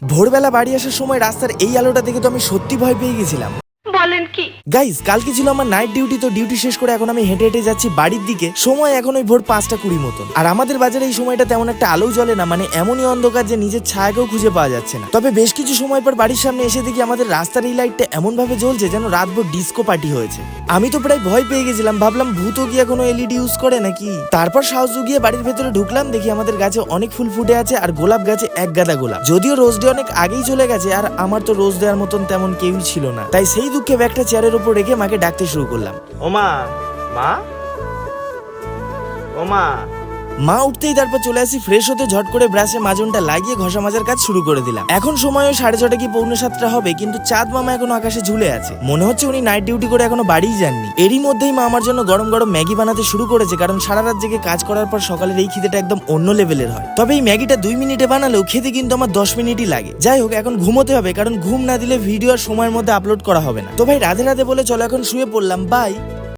ভোরবেলা বাড়ি আসার সময় রাস্তার এই আলোটা দেখে তো আমি সত্যি ভয় পেয়ে গেছিলাম। বলেন কি? গাইস, কালকে ছিল আমার নাইট ডিউটি, তো ডিউটি শেষ করে এখন আমি হেঁটে হেঁটে যাচ্ছি বাড়ির দিকে। সময় এখন ওই ভোর 5:20 মতন। আর আমাদের বাজারে এই সময়টা তেমন একটা আলো জ্বলে না, মানে এমনই অন্ধকার যে নিজের ছায়াকেও খুঁজে পাওয়া যাচ্ছে না। তবে বেশ কিছু সময় পর বাড়ির সামনে এসে দেখি আমাদের রাস্তার এই লাইটটা এমন ভাবে জ্বলছে যেন রাতভর ডিস্কো পার্টি হয়েছে। আমি তো প্রায় ভয় পেয়ে গেছিলাম, ভাবলাম ভূতও কি এখনো এলইডি ইউজ করে নাকি। তারপর সাহস জুগিয়ে বাড়ির ভেতরে ঢুকলাম, দেখি আমাদের গাছে অনেক ফুল ফুটে আছে আর গোলাপ গাছে এক গাদা গোলাপ। যদিও রোজ ডে অনেক আগেই চলে গেছে আর আমার তো রোজ দেওয়ার মতন তেমন কেউই ছিল না, তাই সেই দুঃখে ব্যাগটা চেয়ারের উপর রেখে মাকে ডাকতে শুরু করলাম। ওমা, মা, ওমা। মা উঠতেই তারপর চলে আসি ফ্রেশ হতে, ঝট করে ব্রাশে মাজনটা লাগিয়ে ঘষা মাজার কাজ শুরু করে দিলাম। এখন সময় 6:30 কি 6:45 হবে, কিন্তু চাঁদ মামা এখনো আকাশে ঝুলে আছে। মনে হচ্ছে উনি নাইট ডিউটি করে এখনো বাড়িই যাননি। এরই মধ্যেই মা আমার জন্য গরম গরম ম্যাগি বানাতে শুরু করেছে, কারণ সারা রাত জেগে কাজ করার পর সকালের এই খিদেটা একদম অন্য লেভেলের হয়। তবে এই ম্যাগিটা 2 মিনিটে বানালেও খেতে কিন্তু আমার 10 মিনিটই লাগে। যাই হোক, এখন ঘুমোতে হবে, কারণ ঘুম না দিলে ভিডিও আর সময়ের মধ্যে আপলোড করা হবে না। তো ভাই রাধে রাধে বলে চলো এখন শুয়ে পড়লাম। বাই।